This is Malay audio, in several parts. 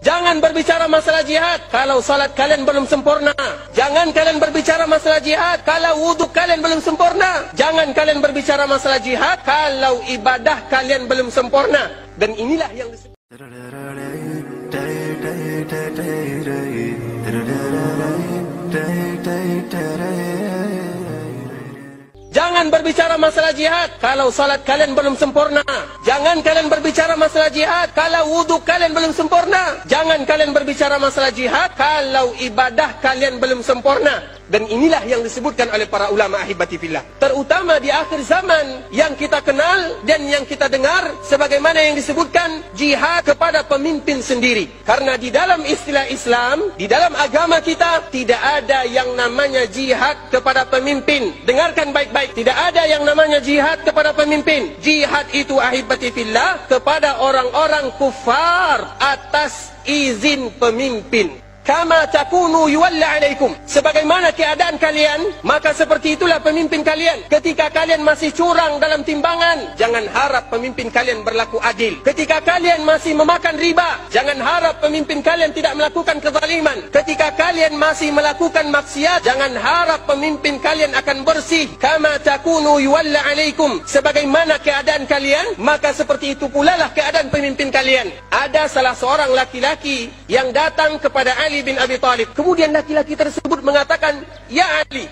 Jangan berbicara masalah jihad kalau salat kalian belum sempurna. Jangan kalian berbicara masalah jihad kalau wudhu kalian belum sempurna. Jangan kalian berbicara masalah jihad kalau ibadah kalian belum sempurna. Dan inilah yang disebut jangan berbicara masalah jihad kalau salat kalian belum sempurna. Jangan kalian berbicara masalah jihad kalau wudhu kalian belum sempurna. Jangan kalian berbicara masalah jihad kalau ibadah kalian belum sempurna. Dan inilah yang disebutkan oleh para ulama ahibati fillah, terutama di akhir zaman yang kita kenal dan yang kita dengar, sebagaimana yang disebutkan jihad kepada pemimpin sendiri. Karena di dalam istilah Islam, di dalam agama kita, tidak ada yang namanya jihad kepada pemimpin. Dengarkan baik-baik, tidak ada yang namanya jihad kepada pemimpin. Jihad itu ahibati fillah kepada orang-orang kufar atas izin pemimpin. Kama takunu yuwalla alaikum, sebagaimana keadaan kalian, maka seperti itulah pemimpin kalian. Ketika kalian masih curang dalam timbangan, jangan harap pemimpin kalian berlaku adil. Ketika kalian masih memakan riba, jangan harap pemimpin kalian tidak melakukan kezaliman. Ketika kalian masih melakukan maksiat, jangan harap pemimpin kalian akan bersih. Kama takunu yuwalla alaikum, sebagaimana keadaan kalian, maka seperti itu pula lah keadaan pemimpin kalian. Ada salah seorang laki-laki yang datang kepada Ali bin Abi Talib. Kemudian laki-laki tersebut mengatakan, "Ya Ali,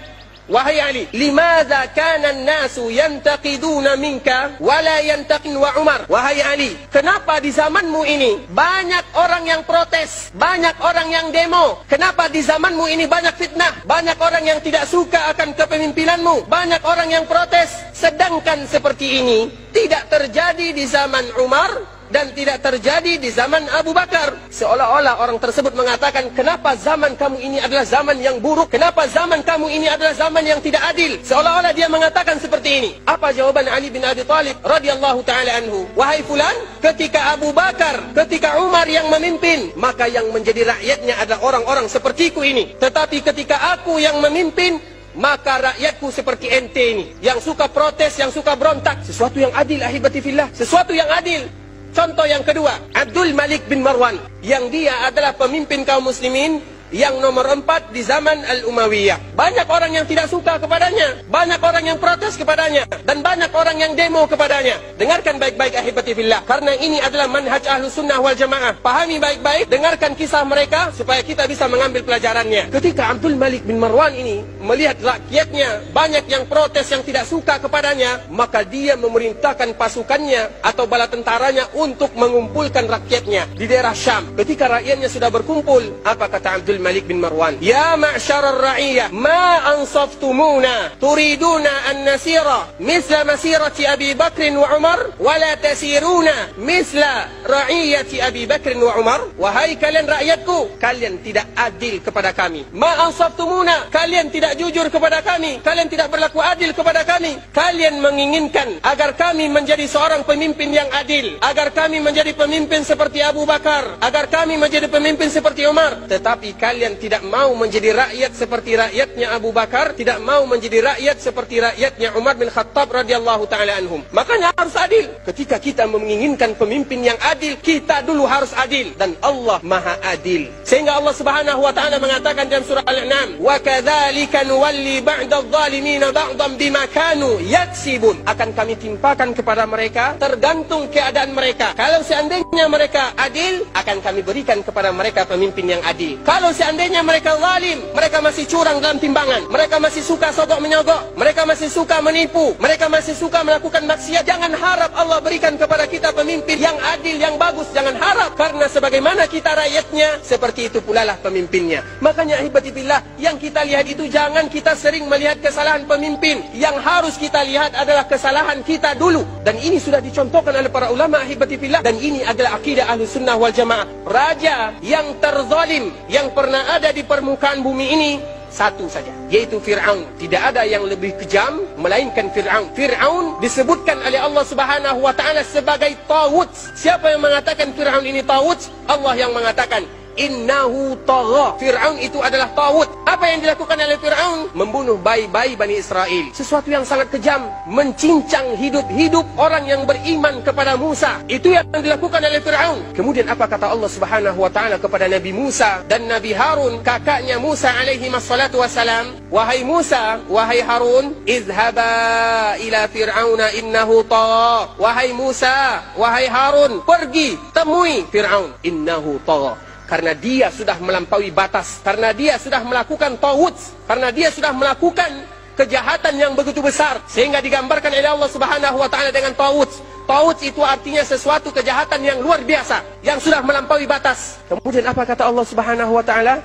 wahai Ali, limadza kana an-nasu yantaqiduna minka wa la yantaqin wa Umar?" Wahai Ali, kenapa di zamanmu ini banyak orang yang protes, banyak orang yang demo? Kenapa di zamanmu ini banyak fitnah, banyak orang yang tidak suka akan kepemimpinanmu, banyak orang yang protes? Sedangkan seperti ini tidak terjadi di zaman Umar dan tidak terjadi di zaman Abu Bakar. Seolah-olah orang tersebut mengatakan, kenapa zaman kamu ini adalah zaman yang buruk? Kenapa zaman kamu ini adalah zaman yang tidak adil? Seolah-olah dia mengatakan seperti ini. Apa jawaban Ali bin Abi Talib radhiyallahu ta'ala anhu? Wahai fulan, ketika Abu Bakar, ketika Umar yang memimpin, maka yang menjadi rakyatnya adalah orang-orang sepertiku ini. Tetapi ketika aku yang memimpin, maka rakyatku seperti ente ini, yang suka protes, yang suka berontak. Sesuatu yang adil ahibati fillah, sesuatu yang adil. Contoh yang kedua, Abdul Malik bin Marwan, yang dia adalah pemimpin kaum muslimin yang nomor 4 di zaman Al-Umayyah. Banyak orang yang tidak suka kepadanya, banyak orang yang protes kepadanya, dan banyak orang yang demo kepadanya. Dengarkan baik-baik ahibati fillah, karena ini adalah manhaj Ahlus Sunnah wal Jamaah. Pahami baik-baik, dengarkan kisah mereka supaya kita bisa mengambil pelajarannya. Ketika Abdul Malik bin Marwan ini melihat rakyatnya banyak yang protes, yang tidak suka kepadanya, maka dia memerintahkan pasukannya atau bala tentaranya untuk mengumpulkan rakyatnya di daerah Syam. Ketika rakyatnya sudah berkumpul, apa kata Abdul Malik bin Marwan? Ya ma'syarar ra'iyah, ma ansaftumuna turiduna an nasira misla masirati Abi Bakr wa Umar wa la tasiruna misla ra'iyati Abi Bakr wa Umar. Wahai kalian rakyatku, kalian tidak adil kepada kami. Ma ansaftumuna, kalian tidak jujur kepada kami, kalian tidak berlaku adil kepada kami. Kalian menginginkan agar kami menjadi seorang pemimpin yang adil, agar kami menjadi pemimpin seperti Abu Bakar, agar kami menjadi pemimpin seperti Umar. Tetapi kalian tidak mau menjadi rakyat seperti rakyatnya Abu Bakar, tidak mau menjadi rakyat seperti rakyatnya Umar bin Khattab radhiyallahu ta'ala anhum. Makanya harus adil. Ketika kita menginginkan pemimpin yang adil, kita dulu harus adil. Dan Allah maha adil. Sehingga Allah subhanahu wa ta'ala mengatakan dalam surah Al-An'am, wa kadzalika nuwalli ba'da adh-dhalimina ba'dhan bima kanu yaksibun. Akan kami timpakan kepada mereka tergantung keadaan mereka. Kalau seandainya mereka adil, akan kami berikan kepada mereka pemimpin yang adil. Kalau seandainya mereka zalim, mereka masih curang dalam timbangan, mereka masih suka sogok menyogok, mereka masih suka menipu, mereka masih suka melakukan maksiat, jangan harap Allah berikan kepada kita pemimpin yang adil, yang bagus. Jangan harap, karena sebagaimana kita rakyatnya, seperti itu pula lah pemimpinnya. Makanya ahibati billah, yang kita lihat itu jangan kita sering melihat kesalahan pemimpin. Yang harus kita lihat adalah kesalahan kita dulu. Dan ini sudah dicontohkan oleh para ulama ahibati billah, dan ini adalah akidah Ahlus Sunnah wal Jamaah. Raja yang terzalim yang pernah ada di permukaan bumi ini satu saja, yaitu Fir'aun. Tidak ada yang lebih kejam melainkan Fir'aun. Fir'aun disebutkan oleh Allah subhanahu wa ta'ala sebagai tawut. Siapa yang mengatakan Fir'aun ini tawut? Allah yang mengatakan, innahu tagha. Fir'aun itu adalah tawut. Apa yang dilakukan oleh Fir'aun? Membunuh bayi-bayi Bani Israel. Sesuatu yang sangat kejam, mencincang hidup-hidup orang yang beriman kepada Musa. Itu yang dilakukan oleh Fir'aun. Kemudian apa kata Allah Subhanahu wa taala kepada Nabi Musa dan Nabi Harun, kakaknya Musa alaihi wassalatu wassalam? Wahai Musa, wahai Harun, izhaba ila fir'auna innahu tagha. Wahai Musa, wahai Harun, pergi temui Fir'aun, innahu tagha. Karena dia sudah melampaui batas, karena dia sudah melakukan tawud, karena dia sudah melakukan kejahatan yang begitu besar, sehingga digambarkan oleh Allah Subhanahu wa taala dengan tawud. Tawud itu artinya sesuatu kejahatan yang luar biasa, yang sudah melampaui batas. Kemudian apa kata Allah Subhanahu wa taala?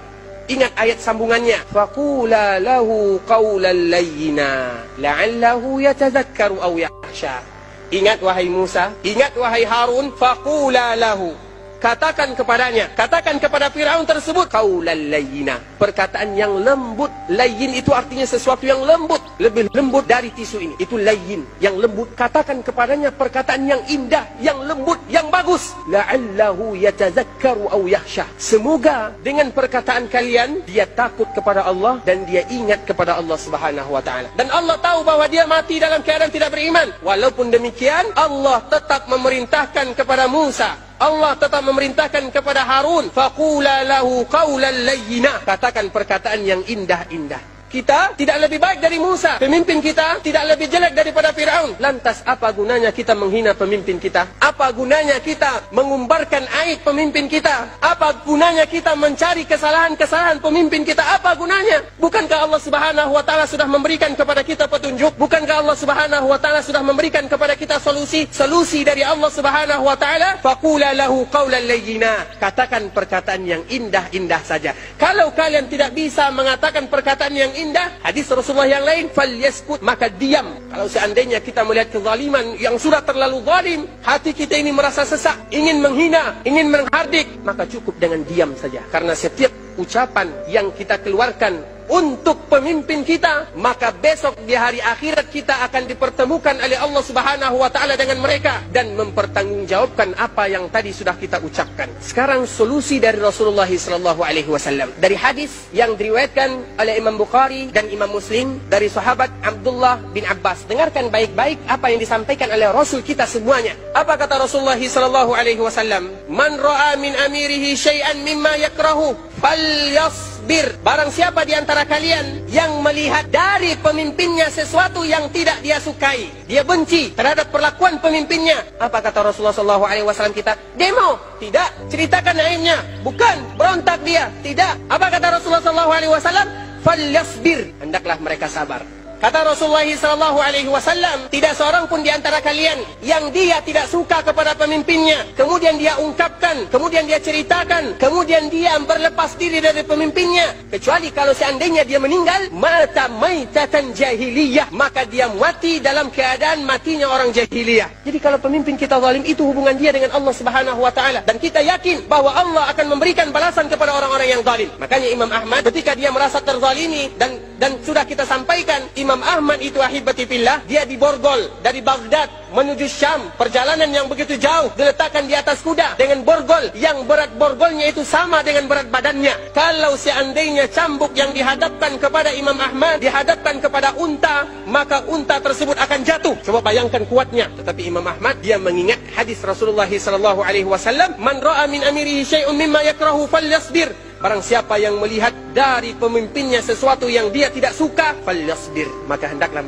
Ingat ayat sambungannya, faqula lahu qawlan layyina la'allahu yatadhakkaru aw yakhsha. Ingat wahai Musa, ingat wahai Harun, faqula lahu, katakan kepadanya, katakan kepada Fir'aun tersebut, qaulan layyina, perkataan yang lembut. Layyin itu artinya sesuatu yang lembut, lebih lembut dari tisu ini. Itu layyin, yang lembut. Katakan kepadanya perkataan yang indah, yang lembut, yang bagus. La'allahu yatazakkaru aw yakhsha. Semoga dengan perkataan kalian dia takut kepada Allah dan dia ingat kepada Allah Subhanahu wa taala. Dan Allah tahu bahwa dia mati dalam keadaan tidak beriman. Walaupun demikian, Allah tetap memerintahkan kepada Musa, Allah tetap memerintahkan kepada Harun, faqula lahu qawlan layyina, katakan perkataan yang indah-indah. Kita tidak lebih baik dari Musa. Pemimpin kita tidak lebih jelek daripada Fir'aun. Lantas apa gunanya kita menghina pemimpin kita? Apa gunanya kita mengumbarkan aib pemimpin kita? Apa gunanya kita mencari kesalahan-kesalahan pemimpin kita? Apa gunanya? Bukankah Allah Subhanahu wa taala sudah memberikan kepada kita petunjuk? Bukankah Allah Subhanahu wa taala sudah memberikan kepada kita solusi dari Allah Subhanahu wa taala? Faqula lahu qawlan layyina, katakan perkataan yang indah-indah saja. Kalau kalian tidak bisa mengatakan perkataan yang indah, hadis Rasulullah yang lain, falyaskut, maka diam. Kalau seandainya kita melihat kezaliman yang sudah terlalu zalim, hati kita ini merasa sesak, ingin menghina, ingin menghardik, maka cukup dengan diam saja. Karena setiap ucapan yang kita keluarkan untuk pemimpin kita, maka besok di hari akhirat kita akan dipertemukan oleh Allah Subhanahu wa taala dengan mereka dan mempertanggungjawabkan apa yang tadi sudah kita ucapkan. Sekarang solusi dari Rasulullah sallallahu alaihi wasallam dari hadis yang diriwayatkan oleh Imam Bukhari dan Imam Muslim dari sahabat Abdullah bin Abbas. Dengarkan baik-baik apa yang disampaikan oleh Rasul kita semuanya. Apa kata Rasulullah sallallahu alaihi wasallam? Man ra'a min amirihi syai'an mimma yakrahu falyasbir. Barang siapa di antara kalian yang melihat dari pemimpinnya sesuatu yang tidak dia sukai, dia benci terhadap perlakuan pemimpinnya, apa kata Rasulullah SAW kita? Demo? Tidak. Ceritakan aibnya? Bukan. Berontak dia? Tidak. Apa kata Rasulullah SAW? Falyasbir, hendaklah mereka sabar. Kata Rasulullah SAW, tidak seorang pun di antara kalian yang dia tidak suka kepada pemimpinnya, kemudian dia ungkapkan, kemudian dia ceritakan, kemudian dia berlepas diri dari pemimpinnya, kecuali kalau seandainya dia meninggal, mata maitatan jahiliyah, maka dia mati dalam keadaan matinya orang jahiliyah. Jadi kalau pemimpin kita zalim, itu hubungan dia dengan Allah Subhanahu wa taala, dan kita yakin bahwa Allah akan memberikan balasan kepada orang-orang yang zalim. Makanya Imam Ahmad ketika dia merasa terzalimi, dan sudah kita sampaikan, Imam Ahmad itu ahibati fillah, dia diborgol dari Baghdad menuju Syam, perjalanan yang begitu jauh, diletakkan di atas kuda dengan borgol yang berat borgolnya itu sama dengan berat badannya. Kalau seandainya cambuk yang dihadapkan kepada Imam Ahmad dihadapkan kepada unta, maka unta tersebut akan jatuh. Coba bayangkan kuatnya. Tetapi Imam Ahmad dia mengingat hadis Rasulullah sallallahu alaihi wasallam, man ra'a min amirihi syai'un mimma yakrahu falyasbir. Barang siapa yang melihat dari pemimpinnya sesuatu yang dia tidak suka, falyasbir, maka hendaklah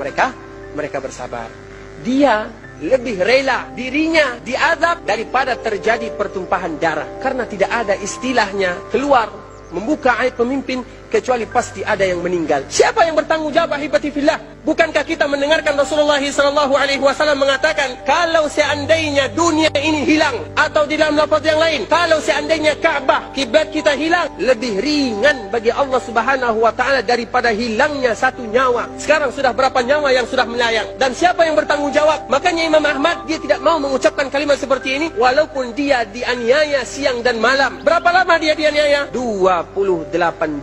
mereka bersabar. Dia lebih rela dirinya diazab daripada terjadi pertumpahan darah, karena tidak ada istilahnya keluar membuka aib pemimpin kecuali pasti ada yang meninggal. Siapa yang bertanggung jawab ahibati fillah? Bukankah kita mendengarkan Rasulullah SAW mengatakan, kalau seandainya dunia ini hilang, atau di dalam lafaz yang lain, kalau seandainya Ka'bah, kiblat kita hilang, lebih ringan bagi Allah Subhanahu wa taala daripada hilangnya satu nyawa. Sekarang sudah berapa nyawa yang sudah melayang? Dan siapa yang bertanggung jawab? Makanya Imam Ahmad dia tidak mau mengucapkan kalimat seperti ini, walaupun dia dianiaya siang dan malam. Berapa lama dia dianiaya? 28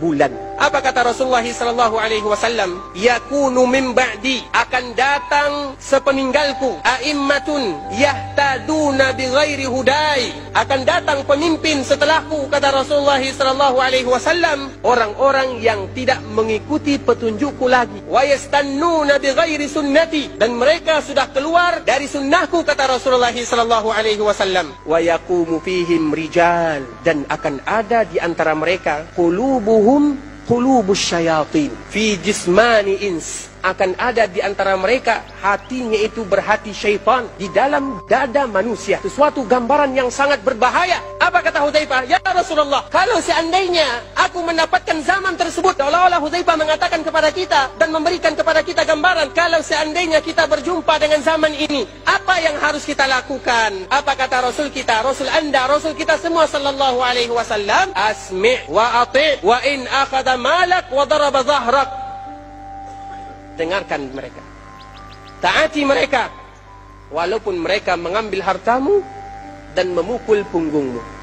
bulan. Apa kata Rasulullah sallallahu alaihi wasallam? Yakunu min ba'di, akan datang sepeninggalku a'immatun yahtaduna bighairi hudai. Akan datang pemimpin setelahku, kata Rasulullah sallallahu alaihi wasallam, orang-orang yang tidak mengikuti petunjukku lagi. Wa yastannuna bighairi sunnati, dan mereka sudah keluar dari sunnahku, kata Rasulullah sallallahu alaihi wasallam. Wa yaqumu fihim rijal, dan akan ada di antara mereka qulubuhum qulubus syayatin fi jismani ins, akan ada di antara mereka hatinya itu berhati syaitan di dalam dada manusia. Sesuatu gambaran yang sangat berbahaya. Apa kata Hudzaifah? Ya Rasulullah, kalau seandainya aku mendapatkan zaman tersebut, seolah-olah Hudzaifah mengatakan kepada kita dan memberikan kepada kita gambaran, kalau seandainya kita berjumpa dengan zaman ini, apa yang harus kita lakukan? Apa kata Rasul kita, Rasul Anda, Rasul kita semua sallallahu alaihi wasallam? Asmi' wa ati' wa in akhadha malak wa daraba dhahrak. Dengarkan mereka, taati mereka, walaupun mereka mengambil hartamu dan memukul punggungmu.